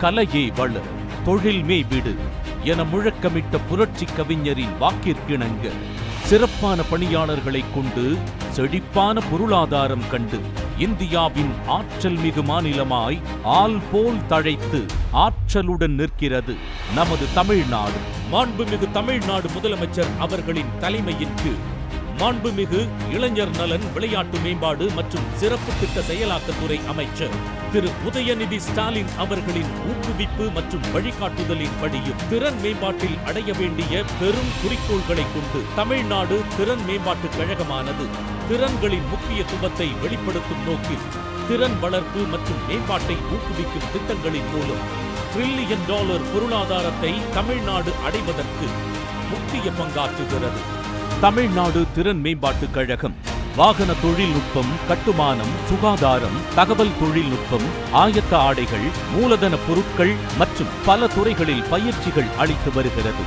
கலையே வளர், தொழில் மேய்விடு என முழக்கமிட்ட புரட்சி கவிஞரின் வாக்கிற்கிணங்க சிறப்பான பணியாளர்களை கொண்டு செழிப்பான பொருளாதாரம் கண்டு இந்தியாவின் ஆற்றல் மிகு மாநிலமாய் ஆல் போல் தழைத்து ஆற்றலுடன் நிற்கிறது நமது தமிழ்நாடு. மாண்புமிகு தமிழ்நாடு முதலமைச்சர் அவர்களின் தலைமையின் கீழ் மாண்புமிகு இளைஞர் நலன், விளையாட்டு மேம்பாடு மற்றும் சிறப்பு திட்ட செயலாக்கத்துறை அமைச்சர் திரு உதயநிதி ஸ்டாலின் அவர்களின் ஊக்குவிப்பு மற்றும் வழிகாட்டுதலின் படியும் திறன் மேம்பாட்டில் அடைய வேண்டிய பெரும் குறிக்கோள்களை கொண்டு தமிழ்நாடு திறன் மேம்பாட்டுக் கழகமானது திறன்களின் முக்கியத்துவத்தை வெளிப்படுத்தும் நோக்கில் திறன் வளர்ப்பு மற்றும் மேம்பாட்டை ஊக்குவிக்கும் திட்டங்களின் மூலம் $1 டிரில்லியன் பொருளாதாரத்தை தமிழ்நாடு அடைவதற்கு முக்கிய பங்காற்றுகிறது. தமிழ்நாடு திறன் மேம்பாட்டுக் கழகம் வாகன தொழில்நுட்பம், கட்டுமானம், சுகாதாரம், தகவல் தொழில்நுட்பம், ஆயத்த ஆடைகள், மூலதன பொருட்கள் மற்றும் பல துறைகளில் பயிற்சிகள் அளித்து வருகிறது.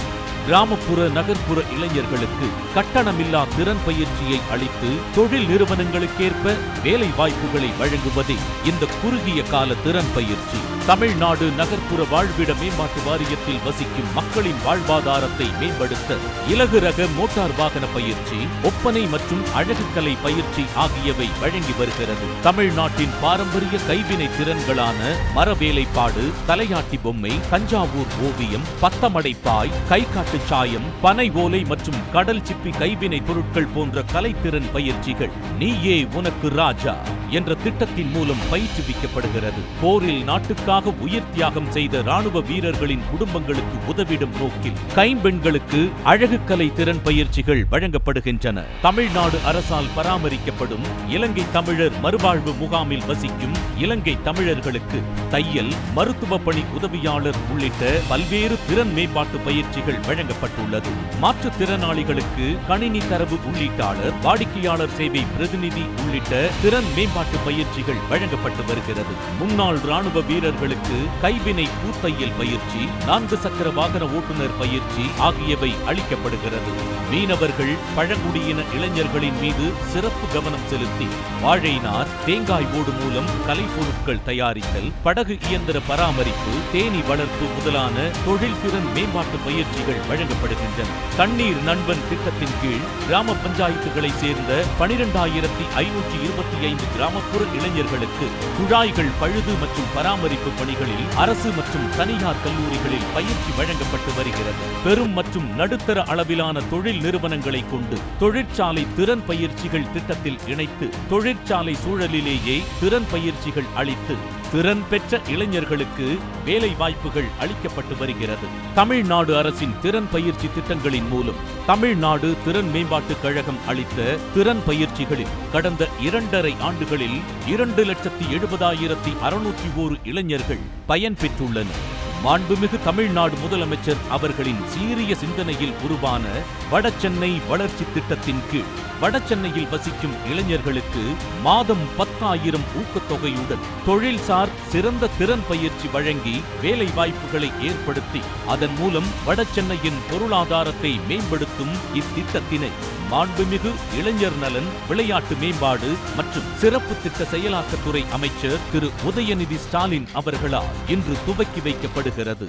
கிராமப்புற நகர்ப்புற இளைஞர்களுக்கு கட்டணமில்லா திறன் பயிற்சியை அளித்து தொழில் நிறுவனங்களுக்கேற்ப வேலை வாய்ப்புகளை வழங்குவதே இந்த குறுகிய கால திறன் பயிற்சி. தமிழ்நாடு நகர்ப்புற வாழ்விட மேம்பாட்டு வாரியத்தில் வசிக்கும் மக்களின் வாழ்வாதாரத்தை மேம்படுத்த இலகு ரக மோட்டார் வாகன பயிற்சி, ஒப்பனை மற்றும் அழகுக்கலை பயிற்சி ஆகியவை வழங்கி வருகிறது. தமிழ்நாட்டின் பாரம்பரிய கைவினை திறன்களான மரவேலைப்பாடு, தலையாட்டி பொம்மை, தஞ்சாவூர் ஓவியம், பத்தமடைப்பாய், கைகாட்டு சாயம், பனை ஓலை மற்றும் கடல் சிப்பி கைவினை பொருட்கள் போன்ற கலைத்திறன் பயிற்சிகள் நீயே உனக்கு ராஜா என்ற திட்டத்தின் மூலம் பயிற்றுவிக்கப்படுகிறது. போரில் நாட்டுக்காக உயிர் தியாகம் செய்த ராணுவ வீரர்களின் குடும்பங்களுக்கு உதவிடும் நோக்கில் கைம்பெண்களுக்கு அழகுக்கலை திறன் பயிற்சிகள் வழங்கப்படுகின்றன. தமிழ்நாடு அரசால் பராமரிக்கப்படும் இலங்கை தமிழர் மறுவாழ்வு முகாமில் வசிக்கும் இலங்கை தமிழர்களுக்கு தையல், மருத்துவ பணி உதவியாளர் உள்ளிட்ட பல்வேறு திறன் மேம்பாட்டு பயிற்சிகள் வழங்கப்பட்டுள்ளது. மாற்றுத்திறனாளிகளுக்கு கணினி தரவு உள்ளீட்டாளர், வாடிக்கையாளர் சேவை பிரதிநிதி உள்ளிட்ட திறன் மேம்பாட்டு பயிற்சிகள் வழங்கப்பட்டு வருகிறது. முன்னாள் ராணுவ வீரர்களுக்கு கைவினை பூத்தையல் பயிற்சி, 4 சக்கர வாகன ஓட்டுநர் பயிற்சி ஆகியவை அளிக்கப்படுகிறது. மீனவர்கள், பழங்குடியின இளைஞர்களின் மீது சிறப்பு கவனம் செலுத்தி வாழை நார், தேங்காய் ஓடு மூலம் கலைப்பொருட்கள் தயாரித்தல், படகு இயந்திர பராமரிப்பு, தேனீ வளர்ப்பு முதலான தொழில் திறன் மேம்பாட்டு பயிற்சிகள் வழங்கப்படுகின்றன. தண்ணீர் நண்பன் திட்டத்தின் கீழ் கிராம பஞ்சாயத்துகளை சேர்ந்த 12,525 கிராமப்புற இளைஞர்களுக்கு குழாய்கள் பழுது மற்றும் பராமரிப்பு பணிகளில் அரசு மற்றும் தனியார் கல்லூரிகளில் பயிற்சி வழங்கப்பட்டு வருகிறது. பெரும் மற்றும் நடுத்தர அளவிலான தொழில் நிறுவனங்களை கொண்டு தொழிற்சாலை திறன் பயிற்சிகள் திட்டத்தில் இணைத்து தொழிற்சாலை சூழலிலேயே திறன் பயிற்சிகள் அளித்து திறன் பெற்ற இளைஞர்களுக்கு வேலை வாய்ப்புகள் அளிக்கப்பட்டு வருகிறது. தமிழ்நாடு அரசின் திறன் பயிற்சி திட்டங்களின் மூலம் தமிழ்நாடு திறன் மேம்பாட்டுக் கழகம் அளித்த திறன் பயிற்சிகளில் கடந்த 2.5 ஆண்டுகளில் 2,70,601 இளைஞர்கள் பயன்பெற்றுள்ளனர். மாண்புமிகு தமிழ்நாடு முதலமைச்சர் அவர்களின் சீரிய சிந்தனையில் உருவான வடசென்னை வளர்ச்சி திட்டத்தின் கீழ் வடசென்னையில் வசிக்கும் இளைஞர்களுக்கு மாதம் 10,000 ஊக்கத்தொகையுடன் தொழில்சார் சிறந்த திறன் பயிற்சி வழங்கி வேலை வாய்ப்புகளை ஏற்படுத்தி அதன் மூலம் வடசென்னையின் பொருளாதாரத்தை மேம்படுத்தும் இத்திட்டத்தினை மாண்புமிகு இளைஞர் நலன், விளையாட்டு மேம்பாடு மற்றும் சிறப்பு திட்ட செயலாக்கத்துறை அமைச்சர் திரு உதயநிதி ஸ்டாலின் அவர்களால் இன்று துவக்கி வைக்கப்படுகிறது.